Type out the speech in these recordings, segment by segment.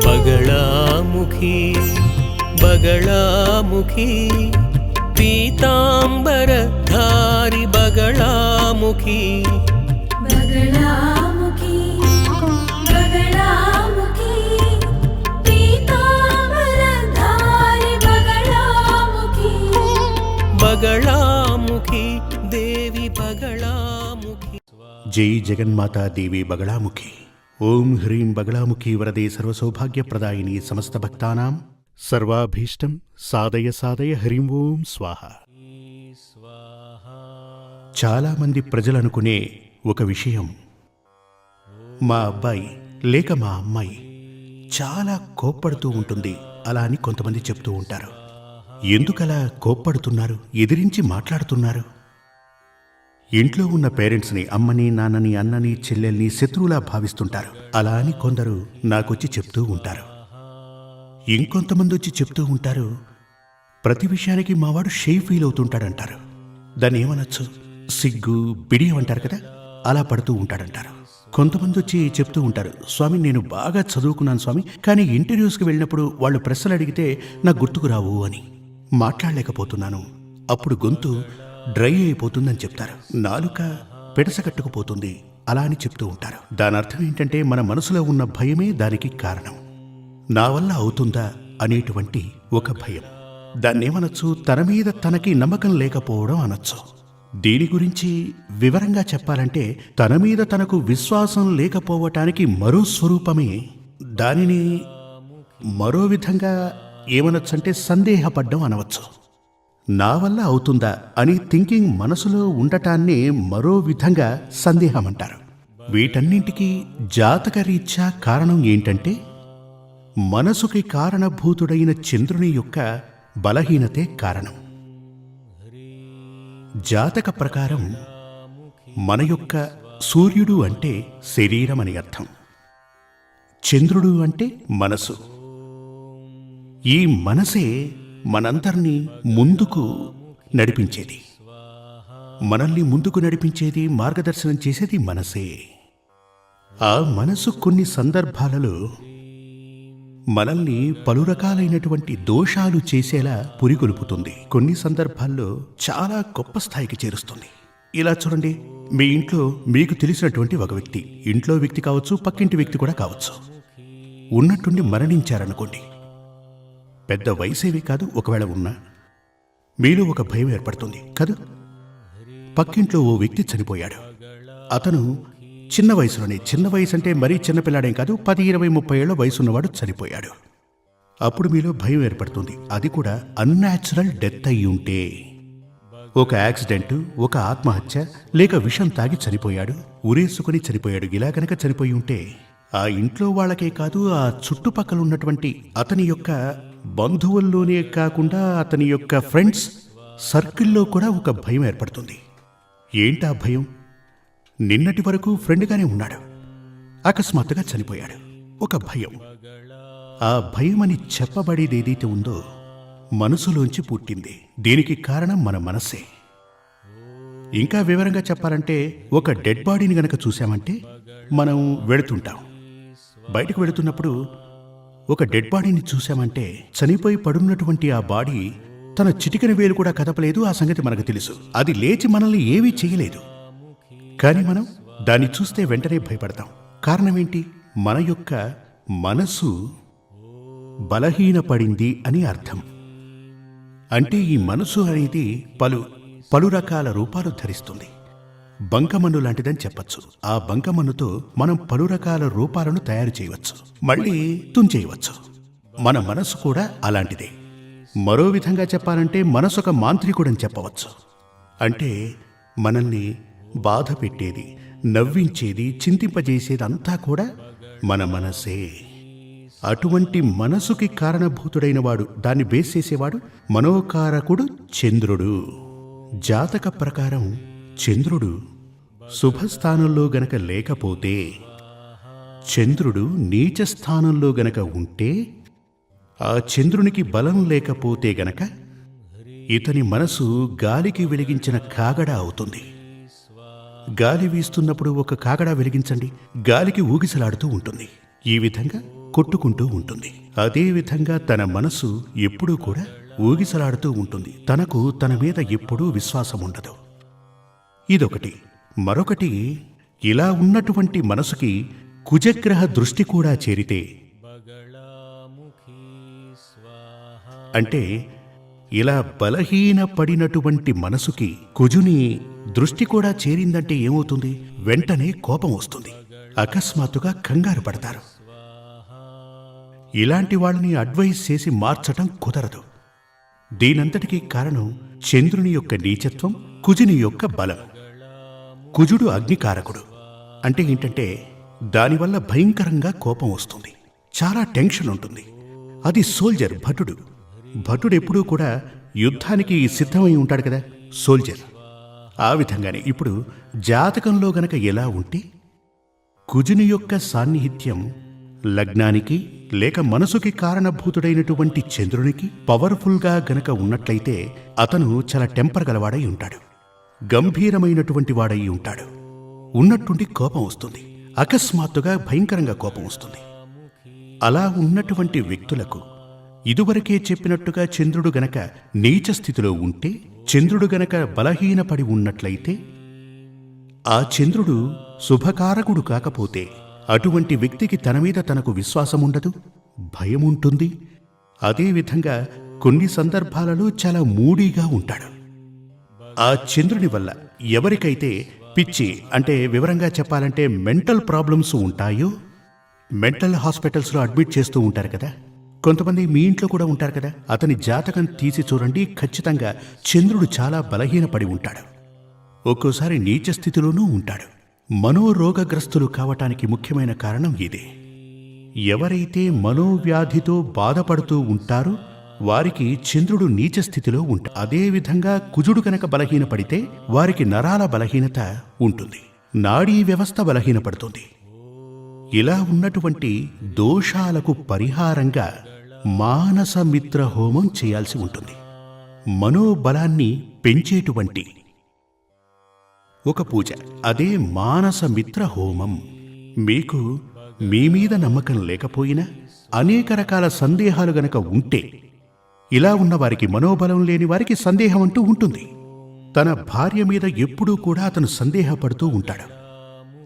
बगलामुखी बगलामुखी पीतांबरधारी बगलामुखी बगलामुखी बगलामुखी पीतांबरधारी बगलामुखी बगलामुखी देवी बगलामुखी। जय जगन्माता देवी बगलामुखी। ओम ह्रीं बगलामुखी वरदे सर्वसौभाग्यप्रदायिनी समस्त भक्तानां सर्वाभीष्टं साधय साधय హ్రీం ఓం స్వాహ. చాలా మంది ప్రజలు అనుకునే ఒక విషయం, మా అబ్బాయి లేక మా అమ్మాయి చాలా కోప్పడుతూ ఉంటుంది అలా అని కొంతమంది చెప్తూ ఉంటారు. ఎందుకలా కోప్పడుతున్నారు, ఎదిరించి మాట్లాడుతున్నారు? ఇంట్లో ఉన్న పేరెంట్స్ని, అమ్మని నాన్నని అన్నని చెల్లెల్ని శత్రువులా భావిస్తుంటారు. అలా అని కొందరు నాకొచ్చి చెప్తూ ఉంటారు. ఇంకొంతమంది వచ్చి చెప్తూ ఉంటారు, ప్రతి విషయానికి మావాడు షై ఫీల్ అవుతుంటాడంటారు. దాన్ని ఏమనొచ్చు, సిగ్గు బిడియం అంటారు కదా, అలా పడుతూ ఉంటాడంటారు. కొంతమంది వచ్చి చెప్తూ ఉంటారు, స్వామి నేను బాగా చదువుకున్నాను స్వామి, కానీ ఇంటర్వ్యూస్కి వెళ్ళినప్పుడు వాళ్ళు ప్రశ్నలు అడిగితే నాకు గుర్తుకు రావు అని, మాట్లాడలేకపోతున్నాను, అప్పుడు గొంతు డ్రై అయిపోతుందని చెప్తారు, నాలుక పెడసకట్టుకుపోతుంది అలా అని చెప్తూ ఉంటారు. దాని అర్థం ఏంటంటే మన మనసులో ఉన్న భయమే దానికి కారణం. నా వల్ల అవుతుందా అనేటువంటి ఒక భయం. దాన్నేమనొచ్చు, తన మీద తనకి నమ్మకం లేకపోవడం అనొచ్చు. దీని గురించి వివరంగా చెప్పాలంటే తన మీద తనకు విశ్వాసం లేకపోవటానికి మరో స్వరూపమే. దానిని మరో విధంగా ఏమనొచ్చంటే సందేహపడ్డం అనవచ్చు. నా వల్ల అవుతుందా అని థింకింగ్ మనసులో ఉండటాన్నే మరో విధంగా సందేహం అంటారు. వీటన్నింటికీ జాతకరీత్యా కారణం ఏంటంటే మనసుకి కారణభూతుడైన చంద్రుని యొక్క బలహీనతే కారణం. జాతక ప్రకారం మన యొక్క సూర్యుడు అంటే శరీరం అని అర్థం, చంద్రుడు అంటే మనసు. ఈ మనసే మనందరినీ ముందుకు నడిపించేది, మనల్ని ముందుకు నడిపించేది, మార్గదర్శనం చేసేది మనసే. ఆ మనసు కొన్ని సందర్భాలలో మనల్ని పలు రకాలైనటువంటి దోషాలు చేసేలా పురిగొలుపుతుంది, కొన్ని సందర్భాల్లో చాలా గొప్ప స్థాయికి చేరుస్తుంది. ఇలా చూడండి, మీ ఇంట్లో మీకు తెలిసినటువంటి ఒక వ్యక్తి, ఇంట్లో వ్యక్తి కావచ్చు, పక్కింటి వ్యక్తి కూడా కావచ్చు, ఉన్నట్టుండి మరణించారనుకోండి. పెద్ద వయసేవి కాదు, ఒకవేళ ఉన్నా మీలో ఒక భయం ఏర్పడుతుంది కదా. పక్కింట్లో ఓ వ్యక్తి చనిపోయాడు, అతను చిన్న వయసులోనే, చిన్న వయసు అంటే మరీ చిన్నపిల్లాడేం కాదు, 10, 20, 30 ఏళ్ల వయసున్నవాడు చనిపోయాడు. అప్పుడు మీలో భయం ఏర్పడుతుంది, అది కూడా అన్యాచురల్ డెత్ అయి ఉంటే, ఒక యాక్సిడెంట్, ఒక ఆత్మహత్య, లేక విషం తాగి చనిపోయాడు, ఉరేసుకుని చనిపోయాడు. ఇలా గనక చనిపోయి ఉంటే ఆ ఇంట్లో వాళ్ళకే కాదు, ఆ చుట్టుపక్కల ఉన్నటువంటి అతని యొక్క బంధువుల్లోనే కాకుండా అతని యొక్క ఫ్రెండ్స్ సర్కిల్లో కూడా ఒక భయం ఏర్పడుతుంది. ఏంటా భయం? నిన్నటి వరకు ఫ్రెండ్గానే ఉన్నాడు, అకస్మాత్తుగా చనిపోయాడు, ఒక భయం. ఆ భయం అని చెప్పబడేది ఏదైతే ఉందో మనసులోంచి పుట్టింది. దీనికి కారణం మన మనసే. ఇంకా వివరంగా చెప్పాలంటే, ఒక డెడ్ బాడీని గనక చూసామంటే మనం వెళుతుంటాం, బయటకు వెళుతున్నప్పుడు ఒక డెడ్ బాడీని చూసామంటే చనిపోయి పడున్నటువంటి ఆ బాడీ తన చిటికెన వేలు కూడా కదపలేదు, ఆ సంగతి మనకు తెలుసు. అది లేచి మనల్ని ఏమీ చేయలేదు, కానీ మనం దాన్ని చూస్తే వెంటనే భయపడతాం. కారణమేంటి? మన యొక్క మనసు బలహీనపడింది అని అర్థం. అంటే ఈ మనసు అనేది పలు రకాల రూపాలు ధరిస్తుంది. బంకమన్ను లాంటిదని చెప్పచ్చు. ఆ బంకమన్నుతో మనం పలు రకాల రూపాలను తయారు చేయవచ్చు, మళ్ళీ తుంచేయవచ్చు. మన మనసు కూడా అలాంటిదే. మరో విధంగా చెప్పాలంటే మనసు ఒక మాంత్రికుడని చెప్పవచ్చు. అంటే మనల్ని బాధ పెట్టేది, నవ్వించేది, చింతింపజేసేదంతా కూడా మన మనసే. అటువంటి మనసుకి కారణభూతుడైన వాడు, దాన్ని బేస్ చేసేవాడు మనోకారకుడు చంద్రుడు. జాతక ప్రకారం చంద్రుడు శుభస్థానంలో గనక లేకపోతే, చంద్రుడు నీచ స్థానంలో గనక ఉంటే, ఆ చంద్రునికి బలం లేకపోతే గనక ఇతని మనసు గాలికి వెలిగించిన కాగడ అవుతుంది. గాలి వీస్తున్నప్పుడు ఒక కాగడా వెలిగించండి, గాలికి ఊగిసలాడుతూ ఉంటుంది. ఈ విధంగా కొట్టుకుంటూ ఉంటుంది. అదేవిధంగా తన మనసు ఎప్పుడూ కూడా ఊగిసలాడుతూ ఉంటుంది. తనకు తన మీద ఎప్పుడూ విశ్వాసం ఉండదు. ఇదొకటి. మరొకటి, ఇలా ఉన్నటువంటి మనసుకి కుజగ్రహ దృష్టి కూడా చేరితే, అంటే ఇలా బలహీనపడినటువంటి మనసుకి కుజుని దృష్టి కూడా చేరిందంటే ఏమవుతుంది? వెంటనే కోపం వస్తుంది, అకస్మాత్తుగా కంగారు పడతారు. ఇలాంటి వాళ్ళని అడ్వైస్ చేసి మార్చటం కుదరదు. దీనంతటికీ కారణం చంద్రుని యొక్క నీచత్వం, కుజుని యొక్క బలం. కుజుడు అగ్నికారకుడు. అంటే ఏంటంటే దానివల్ల భయంకరంగా కోపం వస్తుంది, చాలా టెన్షన్ ఉంటుంది. అది సోల్జర్, భటుడు. భటుడెప్పుడూ కూడా యుద్ధానికి సిద్ధమై ఉంటాడు కదా, సోల్జర్. ఆ విధంగానే ఇప్పుడు జాతకంలో గనక ఎలా ఉంటే కుజుని యొక్క సాన్నిహిత్యం లగ్నానికి లేక మనసుకి కారణభూతుడైనటువంటి చంద్రునికి పవర్ఫుల్గా గనక ఉన్నట్లయితే అతను చాలా టెంపర్ గలవాడై ఉంటాడు, గంభీరమైనటువంటి వాడై ఉంటాడు. ఉన్నట్టుండి కోపం వస్తుంది, అకస్మాత్తుగా భయంకరంగా కోపం వస్తుంది. అలా ఉన్నటువంటి వ్యక్తులకు ఇదివరకే చెప్పినట్టుగా చంద్రుడు గనక నీచ స్థితిలో ఉంటే, చంద్రుడు గనక బలహీనపడి ఉన్నట్లయితే, ఆ చంద్రుడు శుభకారకుడు కాకపోతే అటువంటి వ్యక్తికి తన మీద తనకు విశ్వాసముండదు, భయముంటుంది. అదేవిధంగా కొన్ని సందర్భాలలో చాలా మూడీగా ఉంటాడు. ఆ చంద్రుని వల్ల ఎవరికైతే పిచ్చి, అంటే వివరంగా చెప్పాలంటే మెంటల్ ప్రాబ్లమ్స్ ఉంటాయో, మెంటల్ హాస్పిటల్స్లో అడ్మిట్ చేస్తూ ఉంటారు కదా, కొంతమంది మీ ఇంట్లో కూడా ఉంటారు కదా, అతని జాతకం తీసి చూడండి, ఖచ్చితంగా చంద్రుడు చాలా బలహీనపడి ఉంటాడు. ఒక్కోసారి నీచ స్థితిలోనూ ఉంటాడు. మనోరోగగ్రస్తులు కావటానికి ముఖ్యమైన కారణం ఇదే. ఎవరైతే మనోవ్యాధితో బాధపడుతూ ఉంటారో వారికి చంద్రుడు నీచ స్థితిలో ఉంటాడు. అదేవిధంగా కుజుడు కనుక బలహీనపడితే వారికి నరాల బలహీనత ఉంటుంది, నాడీ వ్యవస్థ బలహీనపడుతుంది. ఇలా ఉన్నటువంటి దోషాలకు పరిహారంగా మానసమిత్ర హోమం చేయాల్సి ఉంటుంది. మనోబలాన్ని పెంచేటువంటి ఒక పూజ, అదే మానసమిత్ర హోమం. మీకు మీ మీద నమ్మకం లేకపోయినా, అనేక రకాల సందేహాలు గనక ఉంటే, ఇలా ఉన్నవారికి, మనోబలం లేని వారికి సందేహం అంటూ ఉంటుంది. తన భార్య మీద ఎప్పుడూ కూడా అతను సందేహపడుతూ ఉంటాడు,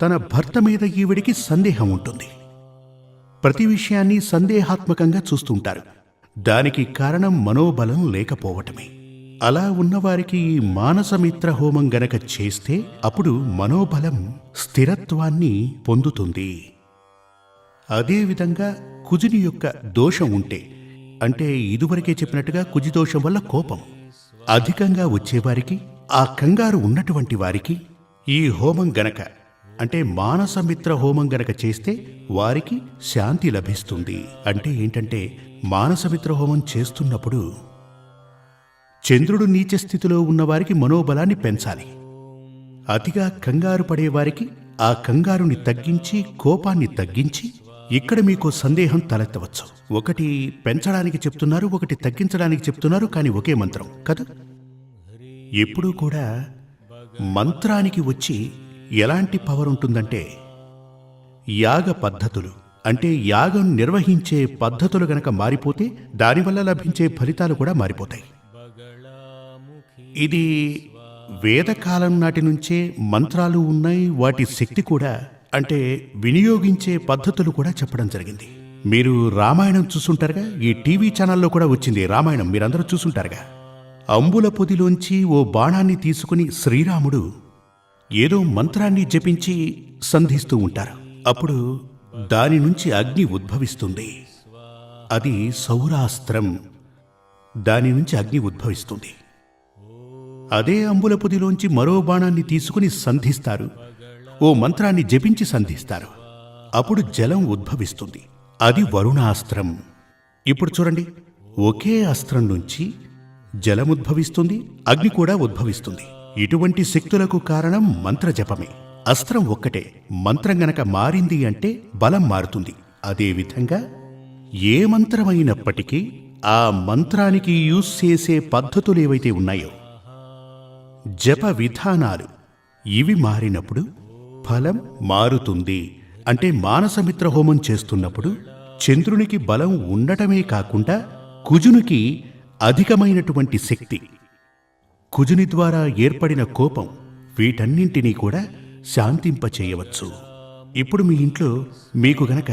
తన భర్త మీద ఈవిడికి సందేహం ఉంటుంది. ప్రతి విషయాన్ని సందేహాత్మకంగా చూస్తుంటారు. దానికి కారణం మనోబలం లేకపోవటమే. అలా ఉన్నవారికి ఈ మానసమిత్ర హోమం గనక చేస్తే అప్పుడు మనోబలం స్థిరత్వాన్ని పొందుతుంది. అదేవిధంగా కుజుని యొక్క దోషం ఉంటే, అంటే ఇదివరకే చెప్పినట్టుగా కుజి దోషం వల్ల కోపం అధికంగా వచ్చేవారికి, ఆ కంగారు ఉన్నటువంటి వారికి ఈ హోమం గనక, అంటే మానసమిత్ర హోమం గనక చేస్తే వారికి శాంతి లభిస్తుంది. అంటే ఏంటంటే మానసమిత్ర హోమం చేస్తున్నప్పుడు చంద్రుడు నీచ స్థితిలో ఉన్నవారికి మనోబలాన్ని పెంచాలి. అతిగా కంగారు పడేవారికి ఆ కంగారుని తగ్గించి, కోపాన్ని తగ్గించి, ఇక్కడ మీకు సందేహం తలెత్తవచ్చు. ఒకటి పెంచడానికి చెప్తున్నారు, ఒకటి తగ్గించడానికి చెప్తున్నారు, కానీ ఒకే మంత్రం కదా. ఎప్పుడూ కూడా మంత్రానికి వచ్చి ఎలాంటి పవర్ ఉంటుందంటే, యాగ పద్ధతులు, అంటే యాగం నిర్వహించే పద్ధతులు గనక మారిపోతే దానివల్ల లభించే ఫలితాలు కూడా మారిపోతాయి. ఇది వేదకాలం నాటి నుంచే మంత్రాలు ఉన్నాయి, వాటి శక్తి కూడా, అంటే వినియోగించే పద్ధతులు కూడా చెప్పడం జరిగింది. మీరు రామాయణం చూసుంటారుగా, ఈ టీవీ ఛానల్లో కూడా వచ్చింది రామాయణం, మీరందరూ చూసుంటారుగా. అంబుల పొదిలోంచి ఓ బాణాన్ని తీసుకుని శ్రీరాముడు ఏదో మంత్రాన్ని జపించి సంధిస్తూ ఉంటారు. అప్పుడు దాని నుంచి అగ్ని ఉద్భవిస్తుంది. అది సౌరాస్త్రం. దాని నుంచి అగ్ని ఉద్భవిస్తుంది. అదే అంబుల పొదిలోంచి మరో బాణాన్ని తీసుకుని సంధిస్తారు, ఓ మంత్రాన్ని జపించి సంధిస్తారు. అప్పుడు జలం ఉద్భవిస్తుంది. అది వరుణాస్త్రం. ఇప్పుడు చూడండి, ఒకే అస్త్రం నుంచి జలం ఉద్భవిస్తుంది, అగ్ని కూడా ఉద్భవిస్తుంది. ఇటువంటి శక్తులకు కారణం మంత్రజపమే. అస్త్రం ఒక్కటే, మంత్రం గనక మారింది అంటే బలం మారుతుంది. అదేవిధంగా ఏ మంత్రమైనప్పటికీ ఆ మంత్రానికి యూజ్ చేసే పద్ధతులు ఏవైతే ఉన్నాయో, జప విధానాలు, ఇవి మారినప్పుడు ఫలం మారుతుంది. అంటే మానసమిత్ర హోమం చేస్తున్నప్పుడు చంద్రునికి బలం ఉండటమే కాకుండా కుజునికి అధికమైనటువంటి శక్తి, కుజుని ద్వారా ఏర్పడిన కోపం, వీటన్నింటినీ కూడా శాంతింపచేయవచ్చు. ఇప్పుడు మీ ఇంట్లో మీకు గనక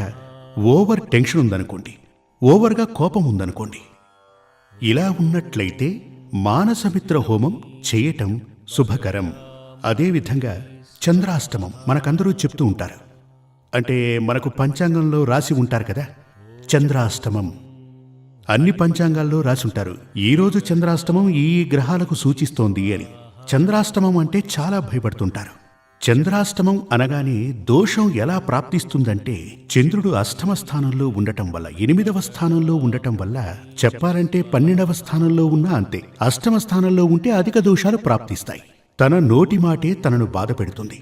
ఓవర్ టెన్షన్ ఉందనుకోండి, ఓవర్గా కోపం ఉందనుకోండి, ఇలా ఉన్నట్లయితే మానసమిత్ర హోమం చేయటం శుభకరం. అదేవిధంగా చంద్రాష్టమం మనకందరూ చెప్తూ ఉంటారు. అంటే మనకు పంచాంగంలో రాసి ఉంటారు కదా, చంద్రాష్టమం అన్ని పంచాంగాల్లో రాసి ఉంటారు. ఈరోజు చంద్రాష్టమం ఈ గ్రహాలకు సూచిస్తోంది అని. చంద్రాష్టమం అంటే చాలా భయపడుతుంటారు. చంద్రాష్టమం అనగానే దోషం ఎలా ప్రాప్తిస్తుందంటే, చంద్రుడు అష్టమ స్థానంలో ఉండటం వల్ల, 8వ స్థానంలో ఉండటం వల్ల, చెప్పాలంటే 12వ స్థానంలో ఉన్నా అంతే. అష్టమ స్థానంలో ఉంటే అధిక దోషాలు ప్రాప్తిస్తాయి. తన నోటి మాటే తనను బాధ పెడుతుంది.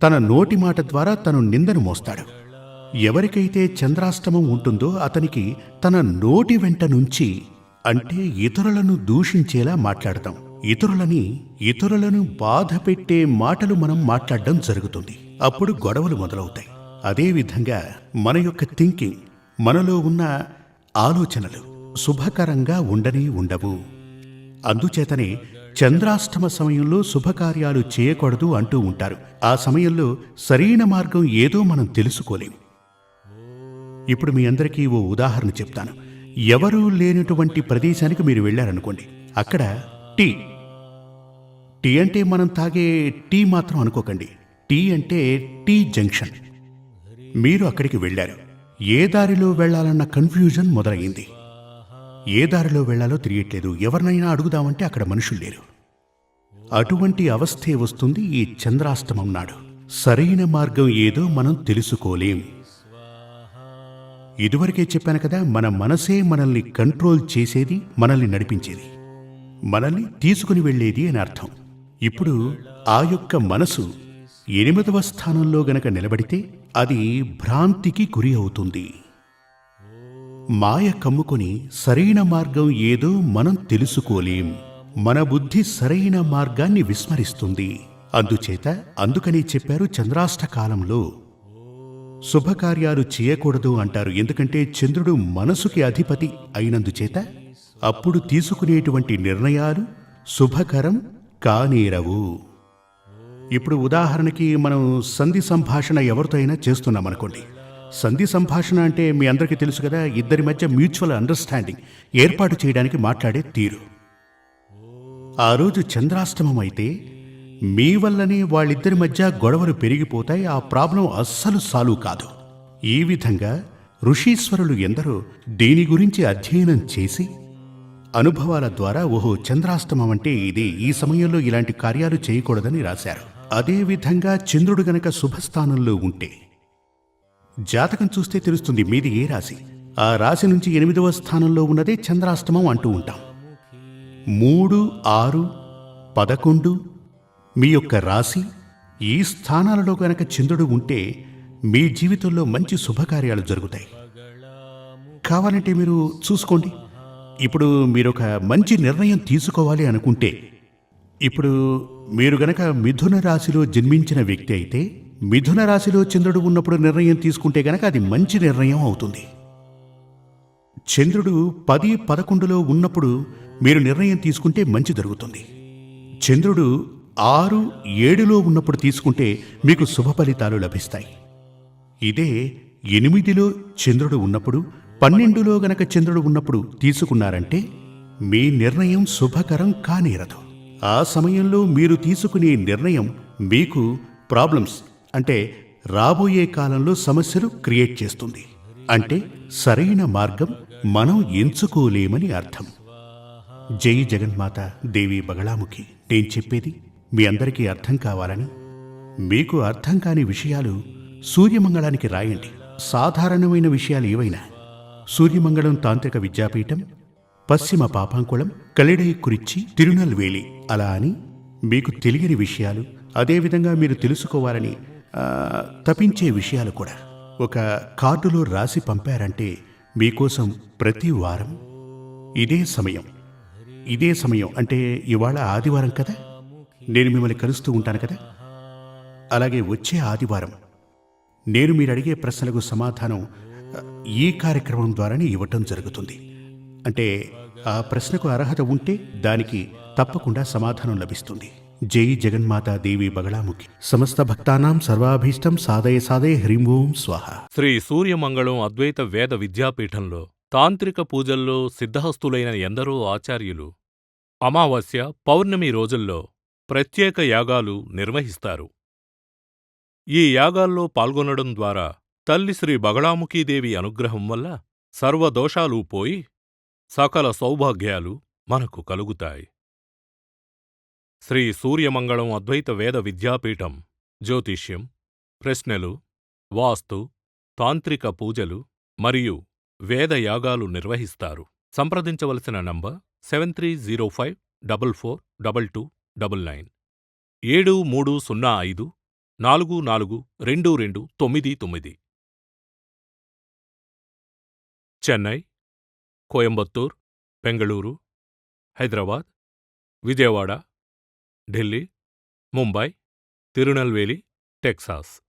తన నోటి మాట ద్వారా తను నిందను మోస్తాడు. ఎవరికైతే చంద్రాష్టమం ఉంటుందో అతనికి తన నోటి వెంట నుంచి, అంటే ఇతరులను దూషించేలా మాట్లాడతాం, ఇతరులను బాధ పెట్టే మాటలు మనం మాట్లాడడం జరుగుతుంది. అప్పుడు గొడవలు మొదలవుతాయి. అదేవిధంగా మన యొక్క థింకింగ్, మనలో ఉన్న ఆలోచనలు శుభకరంగా ఉండవు. అందుచేతనే చంద్రాష్టమ సమయంలో శుభకార్యాలు చేయకూడదు అంటూ ఉంటారు. ఆ సమయంలో సరైన మార్గం ఏదో మనం తెలుసుకోలేం. ఇప్పుడు మీ అందరికీ ఓ ఉదాహరణ చెప్తాను. ఎవరూ లేనటువంటి ప్రదేశానికి మీరు వెళ్ళారనుకోండి, అక్కడ టీ అంటే మనం తాగే టీ మాత్రం అనుకోకండి. టీ అంటే టీ జంక్షన్. మీరు అక్కడికి వెళ్ళారు. ఏ దారిలో వెళ్ళాలన్న కన్ఫ్యూజన్ మొదలయ్యింది. ఏ దారిలో వెళ్ళాలో తెలియట్లేదు. ఎవరినైనా అడుగుదామంటే అక్కడ మనుషులు లేరు. అటువంటి అవస్థే వస్తుంది ఈ చంద్రాష్టమం నాడు. సరైన మార్గం ఏదో మనం తెలుసుకోలేం. ఇదివరకే చెప్పాను కదా, మన మనసే మనల్ని కంట్రోల్ చేసేది, మనల్ని నడిపించేది, మనల్ని తీసుకుని వెళ్ళేది అని అర్థం. ఇప్పుడు ఆ యొక్క మనసు 8వ స్థానంలో గనక నిలబడితే అది భ్రాంతికి గురి అవుతుంది. మాయ కమ్ముకొని సరైన మార్గం ఏదో మనం తెలుసుకోలేం. మన బుద్ధి సరైన మార్గాన్ని విస్మరిస్తుంది. అందుకని చెప్పారు, చంద్రాష్టకాలంలో శుభకార్యాలు చేయకూడదు అంటారు. ఎందుకంటే చంద్రుడు మనసుకి అధిపతి అయినందుచేత అప్పుడు తీసుకునేటువంటి నిర్ణయాలు శుభకరం కానేరవు. ఇప్పుడు ఉదాహరణకి మనం సంధి సంభాషణ ఎవరితో అయినా చేస్తున్నామనుకోండి. సంధి సంభాషణ అంటే మీ అందరికీ తెలుసు కదా, ఇద్దరి మధ్య మ్యూచువల్ అండర్స్టాండింగ్ ఏర్పాటు చేయడానికి మాట్లాడే తీరు. ఆ రోజు చంద్రాష్టమం అయితే మీ వల్లనే వాళ్ళిద్దరి మధ్య గొడవలు పెరిగిపోతాయి. ఆ ప్రాబ్లం అస్సలు సాల్వ్ కాదు. ఈ విధంగా ఋషీశ్వరులు ఎందరో దీని గురించి అధ్యయనం చేసి అనుభవాల ద్వారా ఓహో చంద్రాష్టమం అంటే ఇది, ఈ సమయంలో ఇలాంటి కార్యాలు చేయకూడదని రాశారు. అదేవిధంగా చంద్రుడు గనక శుభస్థానంలో ఉంటే జాతకం చూస్తే తెలుస్తుంది మీది ఏ రాశి. ఆ రాశి నుంచి 8వ స్థానంలో ఉన్నదే చంద్రాష్టమం అంటూ ఉంటాం. 3, 6, 11 మీ యొక్క రాశి, ఈ స్థానాలలో గనక చంద్రుడు ఉంటే మీ జీవితంలో మంచి శుభకార్యాలు జరుగుతాయి. కావాలంటే మీరు చూసుకోండి. ఇప్పుడు మీరొక మంచి నిర్ణయం తీసుకోవాలి అనుకుంటే, ఇప్పుడు మీరు గనక మిథున రాశిలో జన్మించిన వ్యక్తి అయితే, మిథున రాశిలో చంద్రుడు ఉన్నప్పుడు నిర్ణయం తీసుకుంటే గనక అది మంచి నిర్ణయం అవుతుంది. చంద్రుడు 10, 11లో ఉన్నప్పుడు మీరు నిర్ణయం తీసుకుంటే మంచి జరుగుతుంది. చంద్రుడు 6, 7లో ఉన్నప్పుడు తీసుకుంటే మీకు శుభ ఫలితాలు లభిస్తాయి. ఇదే 8లో చంద్రుడు ఉన్నప్పుడు, 12లో గనక చంద్రుడు ఉన్నప్పుడు తీసుకున్నారంటే మీ నిర్ణయం శుభకరం కానేరదు. ఆ సమయంలో మీరు తీసుకునే నిర్ణయం మీకు ప్రాబ్లమ్స్, అంటే రాబోయే కాలంలో సమస్యలు క్రియేట్ చేస్తుంది. అంటే సరైన మార్గం మనం ఎంచుకోలేమని అర్థం. జై జగన్మాత దేవి బగళాముఖి. నేను చెప్పేది మీ అందరికీ అర్థం కావాలని. మీకు అర్థం కాని విషయాలు సూర్యమంగళానికి రాయండి. సాధారణమైన విషయాలు ఏవైనా సూర్యమంగళం తాంత్రిక విద్యాపీఠం, పశ్చిమ పాపాంకుళం, కలిడైకురిచ్చి, తిరునల్వేలి, అలా అని మీకు తెలియని విషయాలు, అదేవిధంగా మీరు తెలుసుకోవాలని తపించే విషయాలు కూడా ఒక కార్డులో రాసి పంపారంటే మీకోసం ప్రతి వారం ఇదే సమయం అంటే ఇవాళ ఆదివారం కదా, నేను మిమ్మల్ని కలుస్తూ ఉంటాను కదా, అలాగే వచ్చే ఆదివారం నేను మీరు అడిగే ప్రశ్నలకు సమాధానం ఈ కార్యక్రమం ద్వారానే ఇవ్వటం జరుగుతుంది. అంటే ఆ ప్రశ్నకు అర్హత ఉంటే దానికి తప్పకుండా సమాధానం లభిస్తుంది. జై జగన్మాతా దేవి బగళాముఖి. సమస్త భక్తానాం సర్వాభీష్టం సాధయ సాధయ హ్రీం ఓం స్వాహ. శ్రీ సూర్యమంగళం అద్వైత వేద విద్యాపీఠంలో తాంత్రిక పూజల్లో సిద్ధహస్తులైన ఎందరో ఆచార్యులు అమావాస్య, పౌర్ణమి రోజుల్లో ప్రత్యేక యాగాలు నిర్వహిస్తారు. ఈ యాగాల్లో పాల్గొనడం ద్వారా తల్లి శ్రీ బగళాముఖీదేవి అనుగ్రహం వల్ల సర్వదోషాలూ పోయి సకల సౌభాగ్యాలు మనకు కలుగుతాయి. శ్రీ సూర్యమంగళం అద్వైత వేద విద్యాపీఠం జ్యోతిష్యం, ప్రశ్నలు, వాస్తు, తాంత్రిక పూజలు మరియు వేదయాగాలు నిర్వహిస్తారు. సంప్రదించవలసిన నంబర్ 7305442299 7305442299. చెన్నై, కోయంబత్తూర్, బెంగళూరు, హైదరాబాద్, విజయవాడ, ఢిల్లీ, ముంబై, తిరునల్వేలి, టెక్సాస్.